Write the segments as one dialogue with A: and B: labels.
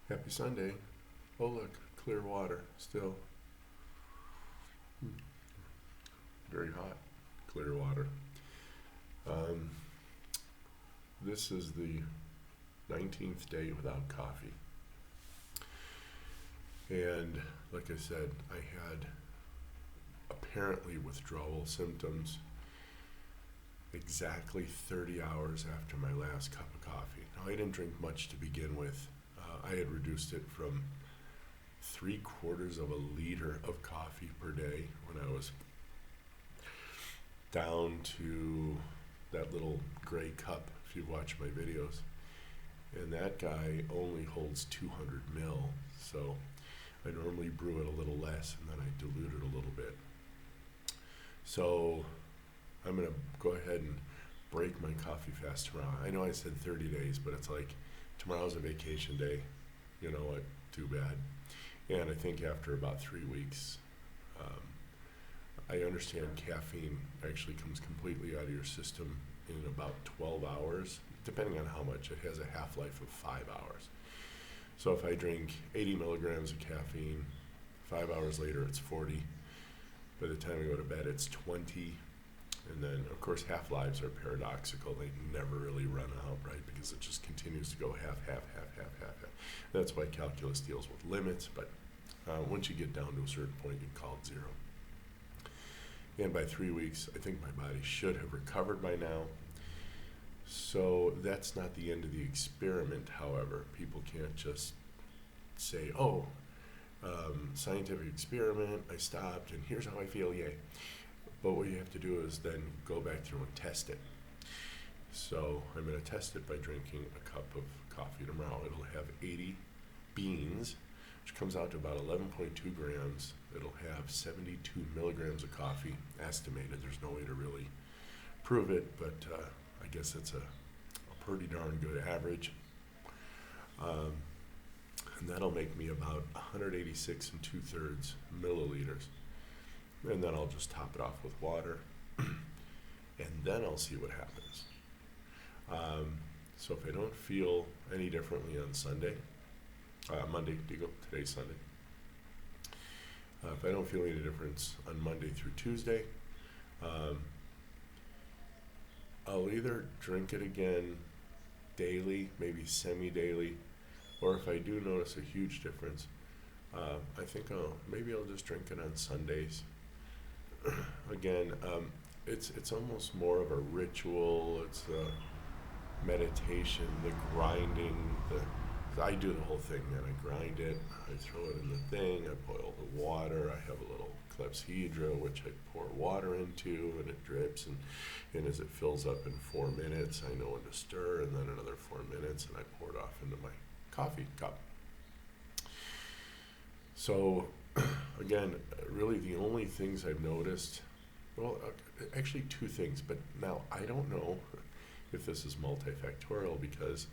A: Happy Sunday. Oh, look, clear water still. Very hot, clear water. Um, this is the 19th day without coffee. And like I said, I had apparently withdrawal symptoms exactly 30 hours after my last cup of coffee. Now, I didn't drink much to begin with. I had reduced it from 3/4 of a liter of coffee per day when I was down to that little gray cup, if you watch my videos. And that guy only holds 200 mil, so I normally brew it a little less and then I dilute it a little bit. So I'm going to go ahead and break my coffee fast tomorrow. I know I said 30 days, but it's like tomorrow's a vacation day. You know what? Too bad. And I think after about 3 weeks, I understand caffeine actually comes completely out of your system in about 12 hours, depending on how much. It has a half-life of 5 hours. So if I drink 80 milligrams of caffeine, 5 hours later it's 40. By the time I go to bed, it's 20. And then, of course, half-lives are paradoxical. They never really run out, right? Because it just continues to go half. That's why calculus deals with limits. But once you get down to a certain point, you call it zero. And by 3 weeks, I think my body should have recovered by now. So that's not the end of the experiment, however. People can't just say, scientific experiment, I stopped, and here's how I feel, yay. But what you have to do is then go back through and test it. So I'm going to test it by drinking a cup of coffee tomorrow. It'll have 80 beans, which comes out to about 11.2 grams. It'll have 72 milligrams of coffee, estimated. There's no way to really prove it, but I guess it's a pretty darn good average. And that'll make me about 186 2/3 milliliters. And then I'll just top it off with water, and then I'll see what happens. So if I don't feel any differently on Monday, today's Sunday. If I don't feel any difference on Monday through Tuesday, I'll either drink it again daily, maybe semi-daily, or if I do notice a huge difference, I think maybe I'll just drink it on Sundays. Again, it's almost more of a ritual. It's a meditation, the grinding. I do the whole thing, man. I grind it. I throw it in the thing. I boil the water. I have a little clepsydra, which I pour water into, and it drips. And as it fills up in 4 minutes, I know when to stir, and then another 4 minutes, and I pour it off into my coffee cup. So, again, really the only things I've noticed, actually 2 things, but now I don't know if this is multifactorial, because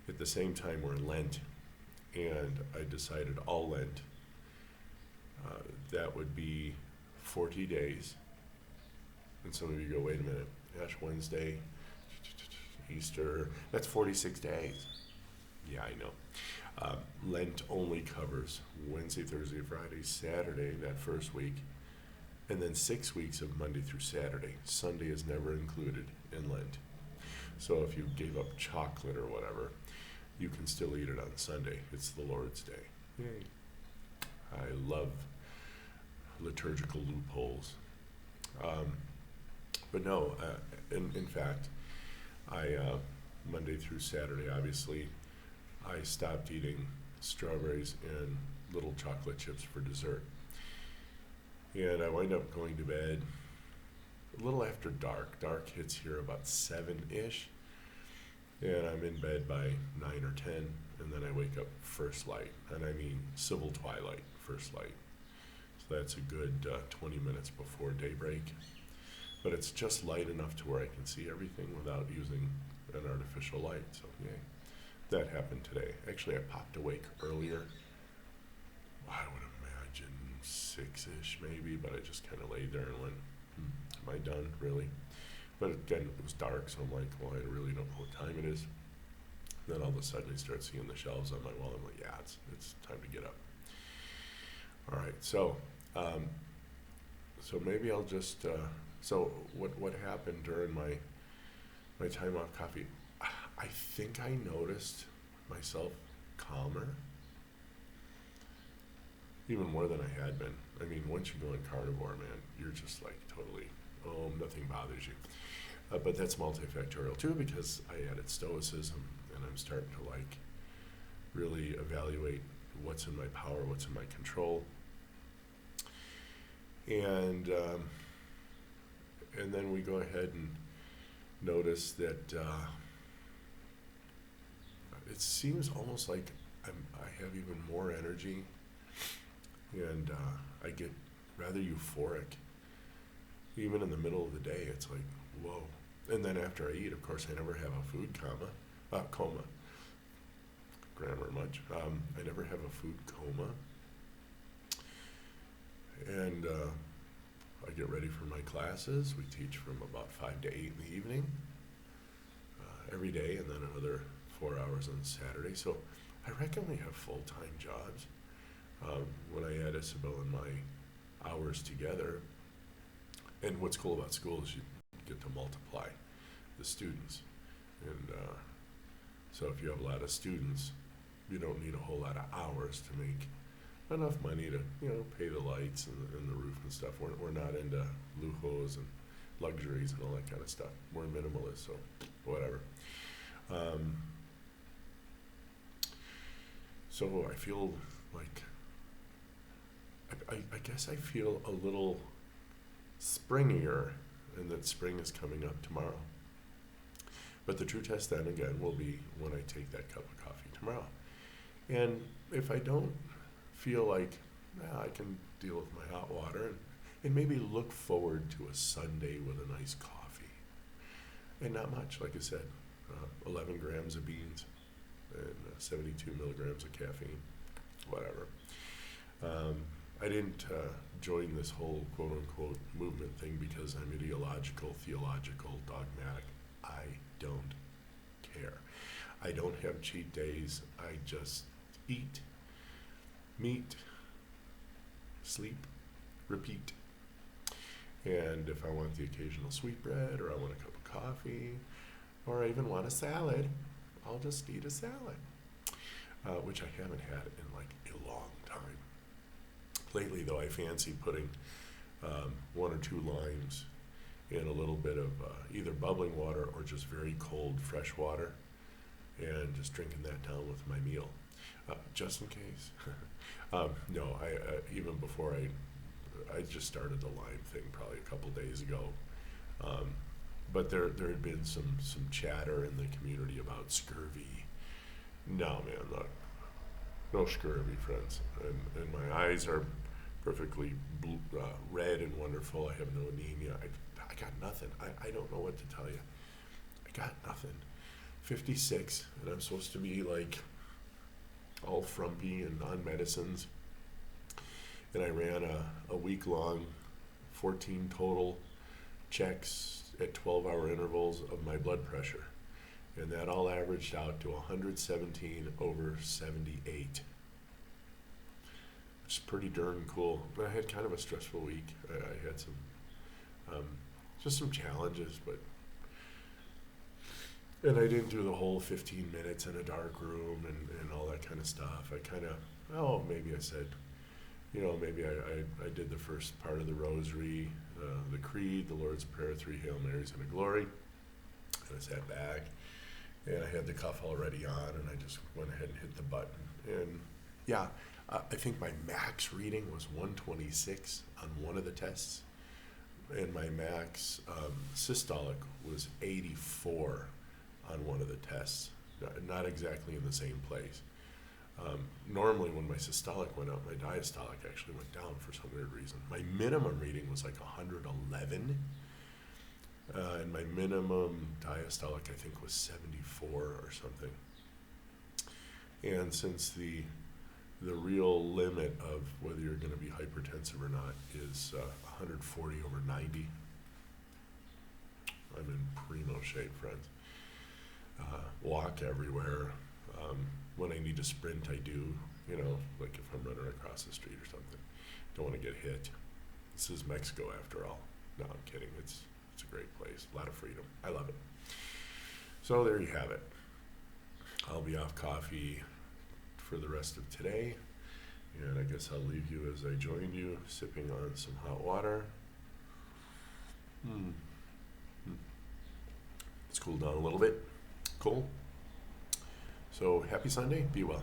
A: at the same time we're in Lent, and I decided all Lent, that would be 40 days. And some of you go, wait a minute, Ash Wednesday, Easter, that's 46 days. Yeah, I know. Lent only covers Wednesday, Thursday, Friday, Saturday, that first week, and then 6 weeks of Monday through Saturday. Sunday is never included in Lent. So if you gave up chocolate or whatever, you can still eat it on Sunday. It's the Lord's Day. Yay. I love liturgical loopholes. But no, in fact, Monday through Saturday, obviously, I stopped eating strawberries and little chocolate chips for dessert. And I wind up going to bed a little after dark. Dark hits here about 7-ish. And I'm in bed by 9 or 10. And then I wake up first light. And I mean civil twilight, first light. So that's a good 20 minutes before daybreak. But it's just light enough to where I can see everything without using an artificial light. So, yay. That happened today. Actually, I popped awake earlier. I would imagine 6-ish maybe, but I just kind of laid there and went, am I done, really? But again, it was dark, so I'm like, well, I really don't know what time it is. Then all of a sudden I start seeing the shelves on my wall. I'm like, yeah, it's time to get up. All right, so so maybe I'll just so what happened during my time off coffee? I think I noticed myself calmer, even more than I had been. I mean, once you go in carnivore, man, you're just like totally, nothing bothers you. But that's multifactorial too, because I added stoicism, and I'm starting to like really evaluate what's in my power, what's in my control, and then we go ahead and notice that it seems almost like I have even more energy, and I get rather euphoric. Even in the middle of the day, it's like, whoa. And then after I eat, of course, I never have a food coma. Grammar much. I never have a food coma. And I get ready for my classes. We teach from about 5 to 8 in the evening every day, and then another 4 hours on Saturday. So I reckon we have full-time jobs. When I add Isabel and my hours together, and what's cool about school is you get to multiply the students. And so if you have a lot of students, you don't need a whole lot of hours to make enough money to, pay the lights and the roof and stuff. We're not into lujos and luxuries and all that kind of stuff. We're minimalist, so whatever. So I feel like, I guess I feel a little springier, and that spring is coming up tomorrow. But the true test then again will be when I take that cup of coffee tomorrow. And if I don't feel like I can deal with my hot water, and maybe look forward to a Sunday with a nice coffee. And not much, like I said, 11 grams of beans and 72 milligrams of caffeine, whatever. I didn't join this whole quote-unquote movement thing because I'm ideological, theological, dogmatic. I don't care. I don't have cheat days. I just eat, meat, sleep, repeat. And if I want the occasional sweetbread, or I want a cup of coffee, or I even want a salad, I'll just eat a salad, which I haven't had in like a long time. Lately, though, I fancy putting 1 or 2 limes in a little bit of either bubbling water or just very cold fresh water, and just drinking that down with my meal, just in case. No, I even before I just started the lime thing probably a couple days ago, but there had been some chatter in the community about scurvy. No, man, no scurvy, friends, and my eyes are perfectly blue, red and wonderful. I have no anemia. I got nothing. I don't know what to tell you. I got nothing. 56, and I'm supposed to be like all frumpy and on medicines. And I ran a week-long 14 total checks at 12-hour intervals of my blood pressure. And that all averaged out to 117 over 78. Which is pretty darn cool. I had kind of a stressful week. I had just some challenges, and I didn't do the whole 15 minutes in a dark room and all that kind of stuff. I kind of, maybe I said, maybe I did the first part of the rosary, the creed, the Lord's Prayer, 3 Hail Marys and a Glory, and I sat back, and I had the cuff already on, and I just went ahead and hit the button. And yeah, I think my max reading was 126 on one of the tests, and my max systolic was 84 on one of the tests, not exactly in the same place. Normally when my systolic went up, my diastolic actually went down for some weird reason. My minimum reading was like 111, and my minimum diastolic I think was 74 or something. And since the real limit of whether you're going to be hypertensive or not is 140 over 90, I'm in primo shape, friends. walk everywhere. When I need to sprint, I do, you know, like if I'm running across the street or something. Don't want to get hit. This is Mexico after all. No, I'm kidding. It's a great place. A lot of freedom. I love it. So there you have it. I'll be off coffee for the rest of today. And I guess I'll leave you as I joined you, sipping on some hot water. It's cooled down a little bit. Cool. So happy Sunday. Be well.